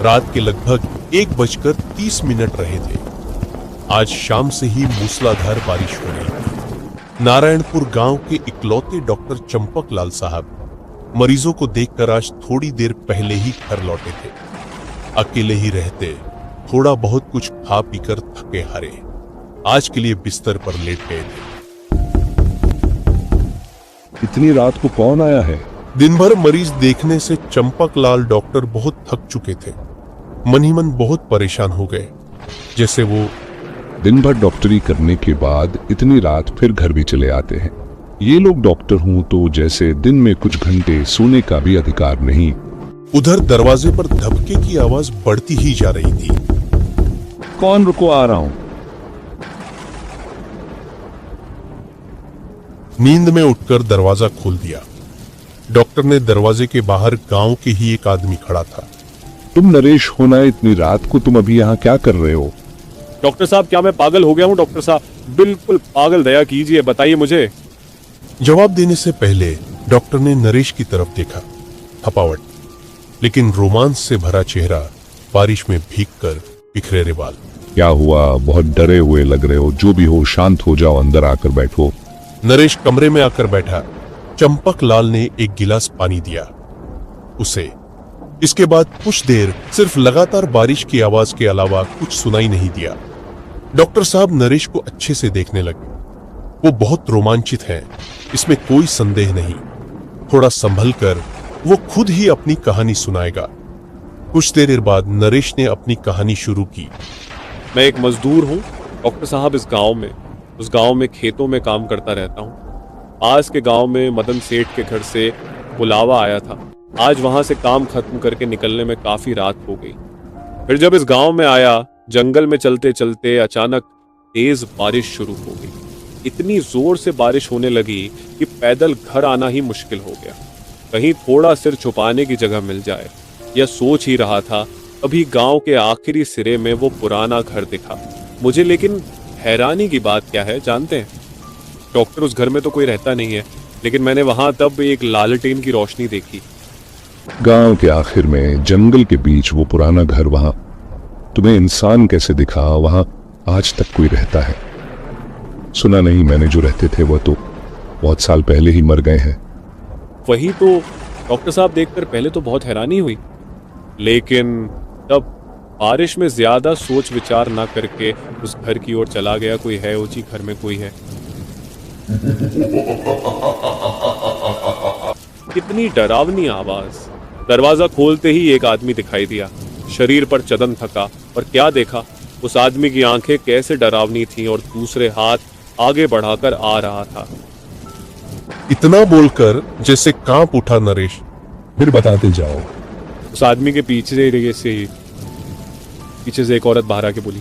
रात के लगभग 1:30 रहे थे। आज शाम से ही मूसलाधार बारिश हो रही थी। नारायणपुर गांव के इकलौते डॉक्टर चंपक लाल साहब मरीजों को देखकर आज थोड़ी देर पहले ही घर लौटे थे। अकेले ही रहते, थोड़ा बहुत कुछ खा पीकर थके हारे आज के लिए बिस्तर पर लेट गए थे। इतनी रात को कौन आया है? दिन भर मरीज देखने से चंपक लाल डॉक्टर बहुत थक चुके थे। मन ही मन बहुत परेशान हो गए। जैसे वो दिन भर डॉक्टरी करने के बाद इतनी रात फिर घर भी चले आते हैं। ये लोग डॉक्टर हूं तो जैसे दिन में कुछ घंटे सोने का भी अधिकार नहीं। उधर दरवाजे पर धबके की आवाज बढ़ती ही जा रही थी। कौन? रुको, आ रहा हूं। नींद में उठकर दरवाजा खोल दिया। डॉक्टर ने दरवाजे के बाहर गांव के ही एक आदमी खड़ा था। तुम नरेश होना? इतनी रात को तुम अभी यहाँ क्या कर रहे हो? डॉक्टर साहब, क्या मैं पागल हो गया हूँ? डॉक्टर साहब, बिल्कुल पागल, दया कीजिए, बताइए मुझे। जवाब देने से पहले डॉक्टर ने नरेश की तरफ देखा। थपावट, लेकिन रोमांच से भरा चेहरा, बारिश में भीगकर बिखरे बाल। क्या हुआ? बहुत डरे हुए लग रहे हो। जो भी हो, शांत हो जाओ, अंदर आकर बैठो। नरेश कमरे में आकर बैठा। चंपक लाल ने एक गिलास पानी दिया उसे। इसके बाद कुछ देर सिर्फ लगातार बारिश की आवाज के अलावा कुछ सुनाई नहीं दिया। डॉक्टर साहब नरेश को अच्छे से देखने लगे। वो बहुत रोमांचित हैं, इसमें कोई संदेह नहीं। थोड़ा संभल कर वो खुद ही अपनी कहानी सुनाएगा। कुछ देर बाद नरेश ने अपनी कहानी शुरू की। मैं एक मजदूर हूँ डॉक्टर साहब। उस गांव में खेतों में काम करता रहता हूँ। पास के गांव में मदन सेठ के घर से बुलावा आया था। आज वहां से काम खत्म करके निकलने में काफी रात हो गई। फिर जब इस गांव में आया, जंगल में चलते चलते अचानक तेज बारिश शुरू हो गई। इतनी जोर से बारिश होने लगी कि पैदल घर आना ही मुश्किल हो गया। कहीं थोड़ा सिर छुपाने की जगह मिल जाए, यह सोच ही रहा था, अभी गांव के आखिरी सिरे में वो पुराना घर दिखा मुझे। लेकिन हैरानी की बात क्या है जानते हैं डॉक्टर? उस घर में तो कोई रहता नहीं है, लेकिन मैंने वहां तब एक लालटेन की रोशनी देखी। गांव के आखिर में जंगल के बीच वो पुराना घर, वहां तुम्हें इंसान कैसे दिखा? वहां आज तक कोई रहता है? सुना नहीं मैंने, जो रहते थे वो तो बहुत साल पहले ही मर गए हैं। वही तो डॉक्टर साहब, देखकर पहले तो बहुत हैरानी हुई, लेकिन तब बारिश में ज्यादा सोच विचार ना करके उस घर की ओर चला गया। कोई है ऊंची, घर में कोई है। कितनी डरावनी आवाज। दरवाजा खोलते ही एक आदमी दिखाई दिया। शरीर पर चदन थका, और क्या देखा, उस आदमी की आंखें कैसे डरावनी थीं और दूसरे हाथ आगे बढ़ाकर आ रहा था। इतना बोलकर जैसे कांप उठा नरेश। फिर बताते जाओ। उस आदमी के पीछे से एक औरत बाहर आके बोली,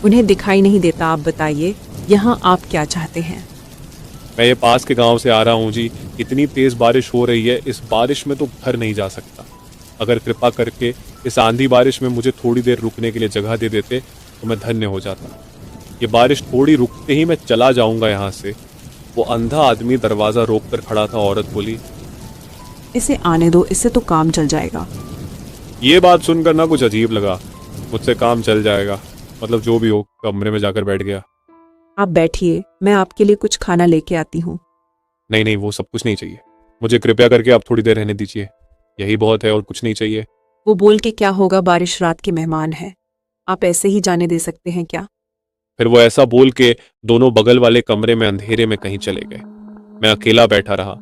उन्हें दिखाई नहीं देता, आप बताइए यहाँ आप क्या चाहते हैं? मैं ये पास के गांव से आ रहा हूँ जी। इतनी तेज बारिश हो रही है, इस बारिश में तो घर नहीं जा सकता। अगर कृपा करके इस आंधी बारिश में मुझे थोड़ी देर रुकने के लिए जगह दे देते तो मैं धन्य हो जाता। ये बारिश थोड़ी रुकते ही मैं चला जाऊंगा यहाँ से। वो अंधा आदमी दरवाजा रोक कर खड़ा था। औरत बोली, इसे आने दो, इससे तो काम चल जाएगा। ये बात सुनकर ना कुछ अजीब लगा। मुझसे काम चल जाएगा मतलब जो भी हो। कमरे में जाकर बैठ गया। आप बैठिए, मैं आपके लिए कुछ खाना लेके आती हूँ। नहीं, वो सब कुछ नहीं चाहिए मुझे। कृपया करके आप थोड़ी देर रहने दीजिए, यही बहुत है और कुछ नहीं चाहिए। वो बोल के क्या होगा, बारिश रात के मेहमान है, आप ऐसे ही जाने दे सकते हैं क्या? फिर वो ऐसा बोल के दोनों बगल वाले कमरे में अंधेरे में कहीं चले गए। मैं अकेला बैठा रहा।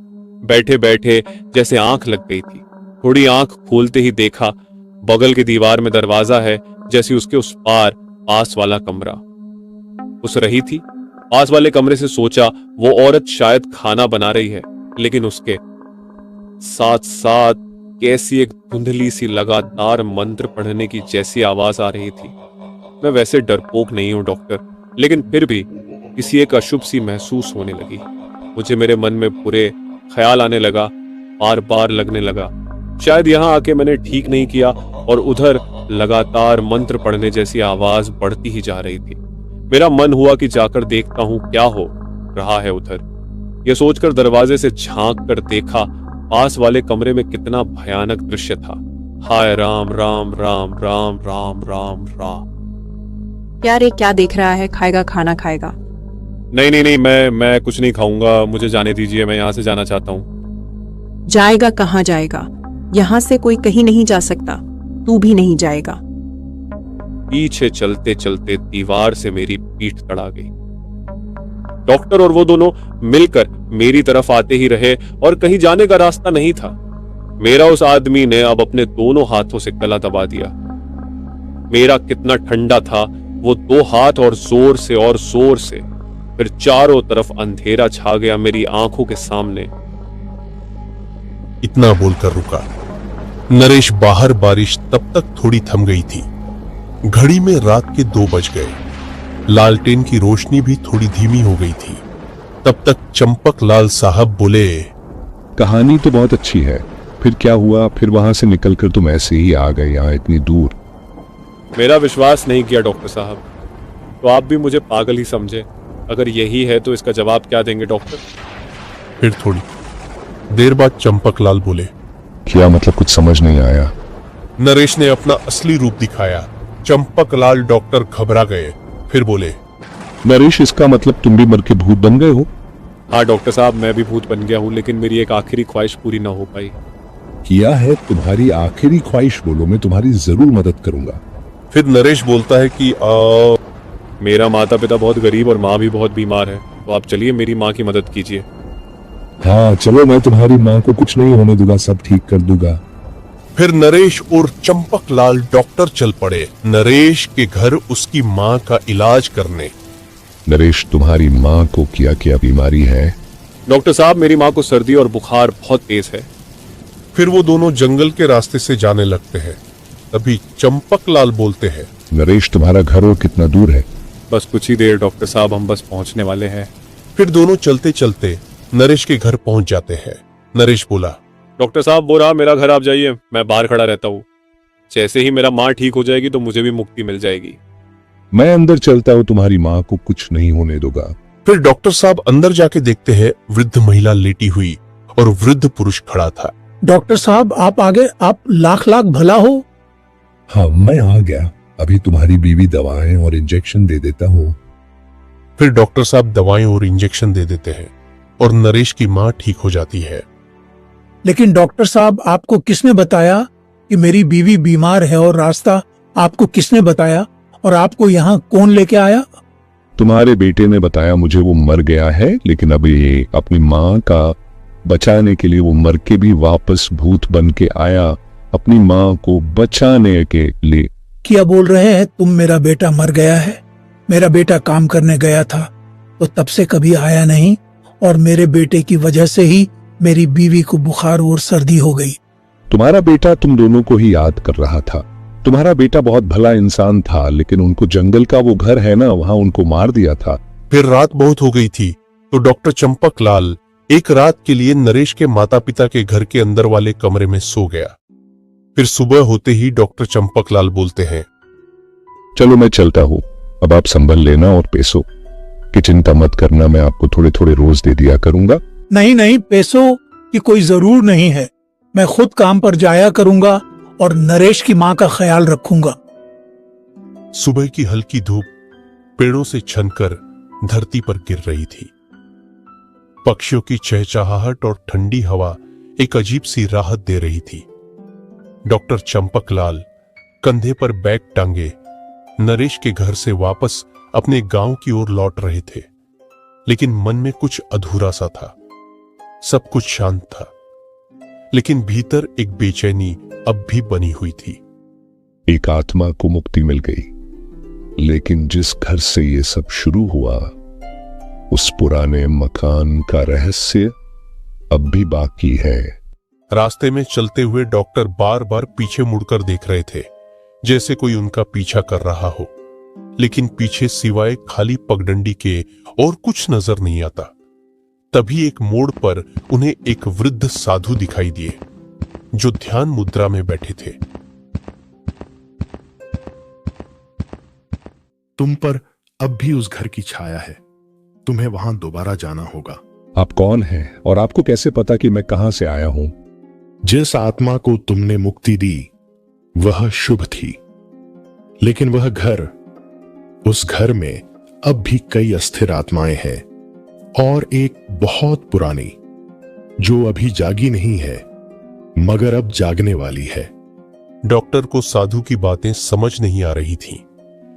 बैठे बैठे जैसे आंख लग गई थी। थोड़ी आंख खोलते ही देखा बगल की दीवार में दरवाजा है, जैसे उसके उस पार पास वाला कमरा उस रही थी। पास वाले कमरे से सोचा वो औरत शायद खाना बना रही है, लेकिन उसके साथ साथ कैसी एक धुंधली सी लगातार मंत्र पढ़ने की जैसी आवाज आ रही थी। मैं वैसे डरपोक नहीं हूं डॉक्टर, लेकिन फिर भी किसी एक अशुभ सी महसूस होने लगी। मुझे मेरे मन में बुरे ख्याल आने लगा, बार बार लगने लगा शायद यहाँ आके मैंने ठीक नहीं किया, और उधर लगातार मंत्र पढ़ने जैसी आवाज बढ़ती ही जा रही थी। मेरा मन हुआ कि जाकर देखता हूँ क्या हो रहा है उधर। यह सोचकर दरवाजे से झांक कर देखा पास वाले कमरे में कितना भयानक दृश्य था। हाय राम राम राम राम राम राम राम। यार ये क्या देख रहा है? खाएगा, खाना खाएगा। नहीं नहीं नहीं, मैं कुछ नहीं खाऊंगा, मुझे जाने दीजिए, मैं यहाँ से जाना चाहता हूँ। जाएगा कहाँ जाएगा? यहाँ से कोई कहीं नहीं जा सकता, तू भी नहीं जाएगा। पीछे चलते चलते दीवार से मेरी पीठ तड़ा गई। डॉक्टर और वो दोनों मिलकर मेरी तरफ आते ही रहे और कहीं जाने का रास्ता नहीं था। मेरा उस आदमी ने अब अपने दोनों हाथों से गला दबा दिया। मेरा कितना ठंडा था वो दो हाथ, और जोर से फिर चारों तरफ अंधेरा छा गया मेरी आंखों के सामने। इतना बोलकर रुका। नरेश बाहर बारिश तब तक थोड़ी थम गई थी। घड़ी में रात के 2 बज गए। लालटेन की रोशनी भी थोड़ी धीमी हो गई थी। तब तक चंपक लाल साहब बोले, कहानी तो बहुत अच्छी है, फिर क्या हुआ? फिर वहां से निकलकर तुम ऐसे ही आ गए यहाँ इतनी दूर? मेरा विश्वास नहीं किया डॉक्टर साहब, तो आप भी मुझे पागल ही समझे। अगर यही है तो इसका जवाब क्या देंगे डॉक्टर? फिर थोड़ी देर बाद चंपक लाल बोले, क्या मतलब? कुछ समझ नहीं आया। नरेश ने अपना असली रूप दिखाया। चंपक लाल डॉक्टर घबरा गए, फिर बोले, नरेश, इसका मतलब तुम भी मर के भूत बन गए हो? हाँ डॉक्टर साहब, मैं भी भूत बन गया हूँ, लेकिन मेरी एक आखिरी ख्वाहिश पूरी ना हो पाई। किया है तुम्हारी आखिरी ख्वाहिश? बोलो, मैं तुम्हारी जरूर मदद करूंगा। फिर नरेश बोलता है कि मेरा माता पिता बहुत गरीब और माँ भी बहुत बीमार है, तो आप चलिए मेरी माँ की मदद कीजिए। हाँ चलो, मैं तुम्हारी माँ को कुछ नहीं होने दूंगा, सब ठीक कर दूंगा। फिर नरेश और चंपक लाल डॉक्टर चल पड़े नरेश के घर उसकी माँ का इलाज करने। नरेश, तुम्हारी माँ को क्या बीमारी है? डॉक्टर साहब, मेरी माँ को सर्दी और बुखार बहुत तेज है। फिर वो दोनों जंगल के रास्ते से जाने लगते हैं। तभी चंपक लाल बोलते हैं, नरेश, तुम्हारा घर और कितना दूर है? बस कुछ ही देर डॉक्टर साहब, हम बस पहुंचने वाले हैं। फिर दोनों चलते चलते नरेश के घर पहुंच जाते हैं। नरेश बोला, डॉक्टर साहब, वो रहा मेरा घर, आप जाइए, मैं बाहर खड़ा रहता हूँ। जैसे ही मेरा माँ ठीक हो जाएगी तो मुझे भी मुक्ति मिल जाएगी। मैं अंदर चलता हूँ, तुम्हारी माँ को कुछ नहीं होने दूंगा। फिर डॉक्टर साहब अंदर जाके देखते हैं वृद्ध महिला लेटी हुई और वृद्ध पुरुष खड़ा था। डॉक्टर साहब आप आ गए, आप लाख लाख भला हो। हाँ मैं आ गया, अभी तुम्हारी बीवी दवाएं और इंजेक्शन दे देता हूँ। फिर डॉक्टर साहब दवाएं और इंजेक्शन दे देते हैं और नरेश की माँ ठीक हो जाती है। लेकिन डॉक्टर साहब आपको किसने बताया कि मेरी बीवी बीमार है, और रास्ता आपको किसने बताया, और आपको यहाँ कौन लेके आया? तुम्हारे बेटे ने बताया मुझे। वो मर गया है, लेकिन अब ये अपनी माँ का बचाने के लिए वो मर के भी वापस भूत बन के आया, अपनी माँ को बचाने के लिए। क्या बोल रहे हैं तुम? मेरा बेटा मर गया है? मेरा बेटा काम करने गया था तो तब से कभी आया नहीं, और मेरे बेटे की वजह से ही मेरी बीवी को बुखार और सर्दी हो गई। तुम्हारा बेटा तुम दोनों को ही याद कर रहा था। तुम्हारा बेटा बहुत भला इंसान था, लेकिन उनको जंगल का वो घर है ना, वहां उनको मार दिया था। फिर रात बहुत हो गई थी तो डॉक्टर चंपक लाल एक रात के लिए नरेश के माता पिता के घर के अंदर वाले कमरे में सो गया। फिर सुबह होते ही डॉक्टर चंपक लाल बोलते हैं, चलो मैं चलता हूँ, अब आप संभल लेना और पैसों की चिंता मत करना, मैं आपको थोड़े थोड़े रोज दे दिया करूंगा। नहीं नहीं, पैसों की कोई जरूर नहीं है, मैं खुद काम पर जाया करूंगा और नरेश की माँ का ख्याल रखूंगा। सुबह की हल्की धूप पेड़ों से छनकर धरती पर गिर रही थी। पक्षियों की चहचहाहट और ठंडी हवा एक अजीब सी राहत दे रही थी। डॉक्टर चंपक लाल कंधे पर बैग टांगे नरेश के घर से वापस अपने गांव की ओर लौट रहे थे, लेकिन मन में कुछ अधूरा सा था। सब कुछ शांत था, लेकिन भीतर एक बेचैनी अब भी बनी हुई थी। एक आत्मा को मुक्ति मिल गई, लेकिन जिस घर से ये सब शुरू हुआ, उस पुराने मकान का रहस्य अब भी बाकी है। रास्ते में चलते हुए डॉक्टर बार बार पीछे मुड़कर देख रहे थे, जैसे कोई उनका पीछा कर रहा हो, लेकिन पीछे सिवाय खाली पगडंडी के और कुछ नजर नहीं आता। तभी एक मोड़ पर उन्हें एक वृद्ध साधु दिखाई दिए, जो ध्यान मुद्रा में बैठे थे। तुम पर अब भी उस घर की छाया है, तुम्हें वहां दोबारा जाना होगा। आप कौन हैं और आपको कैसे पता कि मैं कहां से आया हूं? जिस आत्मा को तुमने मुक्ति दी वह शुभ थी, लेकिन वह घर, उस घर में अब भी कई अस्थिर आत्माएं हैं और एक बहुत पुरानी जो अभी जागी नहीं है मगर अब जागने वाली है। डॉक्टर को साधु की बातें समझ नहीं आ रही थीं,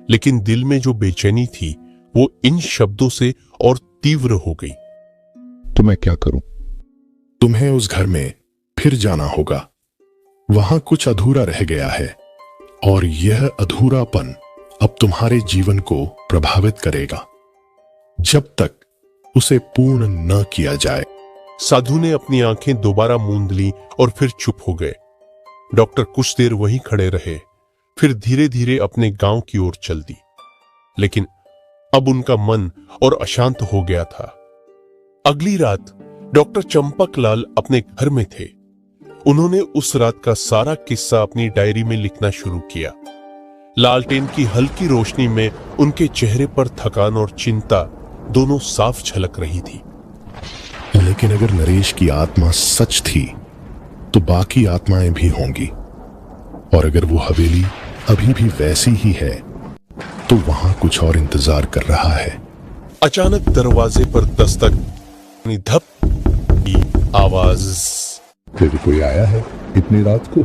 लेकिन दिल में जो बेचैनी थी वो इन शब्दों से और तीव्र हो गई। तो मैं क्या करूं? तुम्हें उस घर में फिर जाना होगा। वहां कुछ अधूरा रह गया है और यह अधूरापन अब तुम्हारे जीवन को प्रभावित करेगा जब तक उसे पूर्ण न किया जाए। साधु ने अपनी आंखें दोबारा मूंद ली और फिर चुप हो गए। डॉक्टर कुछ देर वहीं खड़े रहे, फिर धीरे धीरे अपने गांव की ओर चल दी। लेकिन अब उनका मन और अशांत हो गया था। अगली रात डॉक्टर चंपकलाल अपने घर में थे। उन्होंने उस रात का सारा किस्सा अपनी डायरी में लिखना शुरू किया। लालटेन की हल्की रोशनी में उनके चेहरे पर थकान और चिंता दोनों साफ झलक रही थी। लेकिन अगर नरेश की आत्मा सच थी तो बाकी आत्माएं भी होंगी, और अगर वो हवेली अभी भी वैसी ही है तो वहां कुछ और इंतजार कर रहा है। अचानक दरवाजे पर दस्तक, धप की आवाज। फिर कोई आया है इतनी रात को?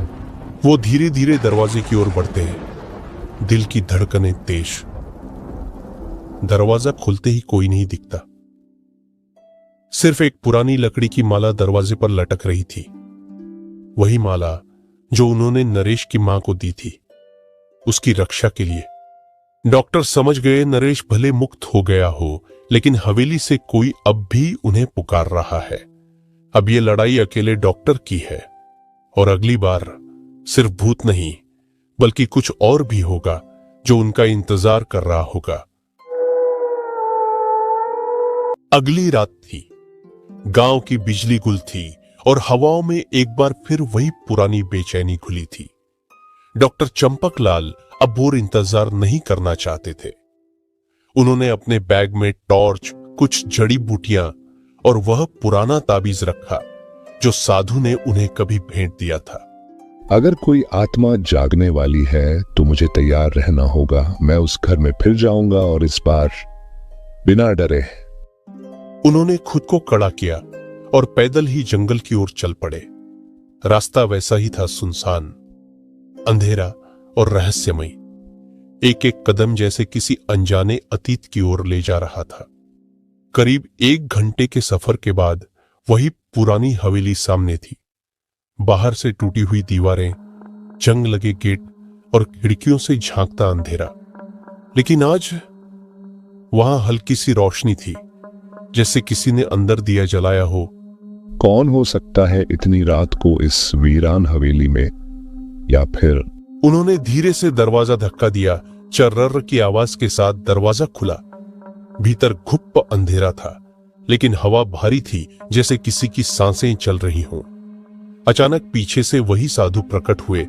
वो धीरे धीरे दरवाजे की ओर बढ़ते हैं, दिल की धड़कनें तेज। दरवाजा खुलते ही कोई नहीं दिखता। सिर्फ एक पुरानी लकड़ी की माला दरवाजे पर लटक रही थी, वही माला जो उन्होंने नरेश की मां को दी थी, उसकी रक्षा के लिए। डॉक्टर समझ गए नरेश भले मुक्त हो गया हो, लेकिन हवेली से कोई अब भी उन्हें पुकार रहा है। अब ये लड़ाई अकेले डॉक्टर की है, और अगली बार सिर्फ भूत नहीं बल्कि कुछ और भी होगा जो उनका इंतजार कर रहा होगा। अगली रात थी। गांव की बिजली गुल थी और हवाओं में एक बार फिर वही पुरानी बेचैनी घुली थी। डॉक्टर चंपकलाल अब और इंतजार नहीं करना चाहते थे। उन्होंने अपने बैग में टॉर्च, कुछ जड़ी बूटियां और वह पुराना ताबीज रखा जो साधु ने उन्हें कभी भेंट दिया था। अगर कोई आत्मा जागने वाली है तो मुझे तैयार रहना होगा। मैं उस घर में फिर जाऊंगा और इस बार बिना डरे। उन्होंने खुद को कड़ा किया और पैदल ही जंगल की ओर चल पड़े। रास्ता वैसा ही था, सुनसान, अंधेरा और रहस्यमयी। एक एक कदम जैसे किसी अनजाने अतीत की ओर ले जा रहा था। करीब 1 घंटे के सफर के बाद वही पुरानी हवेली सामने थी। बाहर से टूटी हुई दीवारें, जंग लगे गेट और खिड़कियों से झांकता अंधेरा। लेकिन आज वहां हल्की सी रोशनी थी, जैसे किसी ने अंदर दिया जलाया हो। कौन हो सकता है इतनी रात को इस वीरान हवेली में? या फिर? उन्होंने धीरे से दरवाजा धक्का दिया। चर्रर की आवाज के साथ दरवाजा खुला। भीतर घुप्प अंधेरा था, लेकिन हवा भारी थी, जैसे किसी की सांसें चल रही हों। अचानक पीछे से वही साधु प्रकट हुए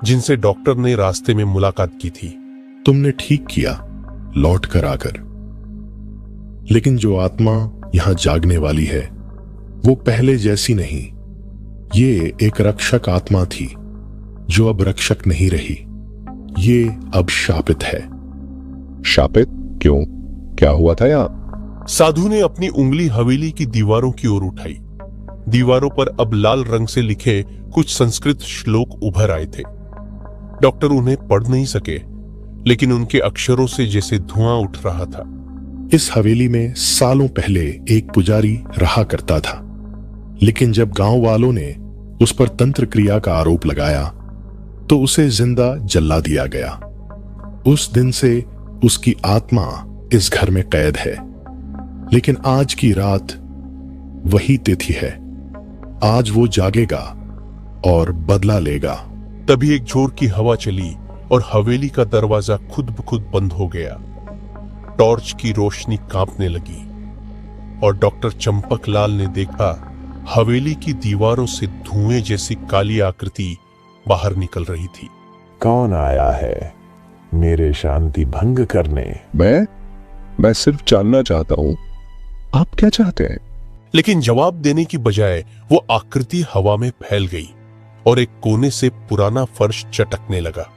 जिनसे डॉक्टर ने रास्ते में मुलाकात की थी। तुमने ठीक किया लौट कर आकर, लेकिन जो आत्मा यहां जागने वाली है वो पहले जैसी नहीं। ये एक रक्षक आत्मा थी जो अब रक्षक नहीं रही। ये अब शापित है। शापित? क्यों? क्या हुआ था यहाँ? साधु ने अपनी उंगली हवेली की दीवारों की ओर उठाई। दीवारों पर अब लाल रंग से लिखे कुछ संस्कृत श्लोक उभर आए थे। डॉक्टर उन्हें पढ़ नहीं सके, लेकिन उनके अक्षरों से जैसे धुआं उठ रहा था। इस हवेली में सालों पहले एक पुजारी रहा करता था, लेकिन जब गांव वालों ने उस पर तंत्र क्रिया का आरोप लगाया तो उसे जिंदा जला दिया गया। उस दिन से उसकी आत्मा इस घर में कैद है। लेकिन आज की रात वही तिथि है। आज वो जागेगा और बदला लेगा। तभी एक जोर की हवा चली और हवेली का दरवाजा खुद ब खुद बंद हो गया। टॉर्च की रोशनी कांपने लगी और डॉक्टर चंपकलाल ने देखा हवेली की दीवारों से धुएं जैसी काली आकृति बाहर निकल रही थी। कौन आया है मेरे शांति भंग करने? मैं सिर्फ जानना चाहता हूं, आप क्या चाहते हैं? लेकिन जवाब देने की बजाय वो आकृति हवा में फैल गई और एक कोने से पुराना फर्श चटकने लगा।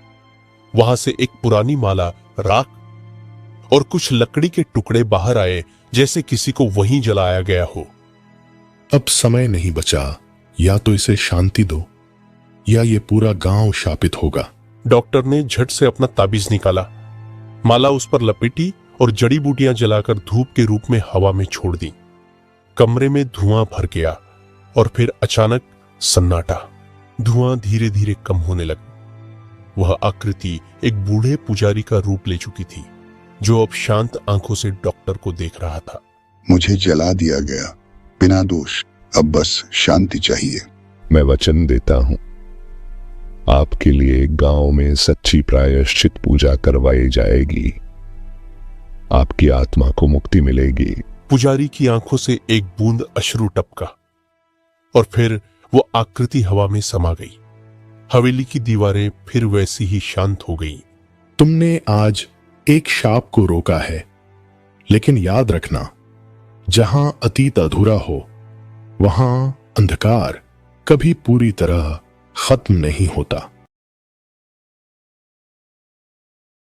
वहां से एक पुरानी माला, राख और कुछ लकड़ी के टुकड़े बाहर आए, जैसे किसी को वहीं जलाया गया हो। अब समय नहीं बचा, या तो इसे शांति दो या ये पूरा गांव शापित होगा। डॉक्टर ने झट से अपना ताबीज निकाला, माला उस पर लपेटी और जड़ी बूटियां जलाकर धूप के रूप में हवा में छोड़ दी। कमरे में धुआं भर गया और फिर अचानक सन्नाटा। धुआं धीरे धीरे कम होने लगा। वह आकृति एक बूढ़े पुजारी का रूप ले चुकी थी, जो अब शांत आंखों से डॉक्टर को देख रहा था। मुझे जला दिया गया बिना दोष, अब बस शांति चाहिए। मैं वचन देता हूं, आपके लिए गांव में सच्ची प्रायश्चित पूजा करवाई जाएगी। आपकी आत्मा को मुक्ति मिलेगी। पुजारी की आंखों से एक बूंद अश्रु टपका और फिर वो आकृति हवा में समा गई। हवेली की दीवारें फिर वैसी ही शांत हो गई। तुमने आज एक शाप को रोका है, लेकिन याद रखना, जहां अतीत अधूरा हो वहां अंधकार कभी पूरी तरह खत्म नहीं होता।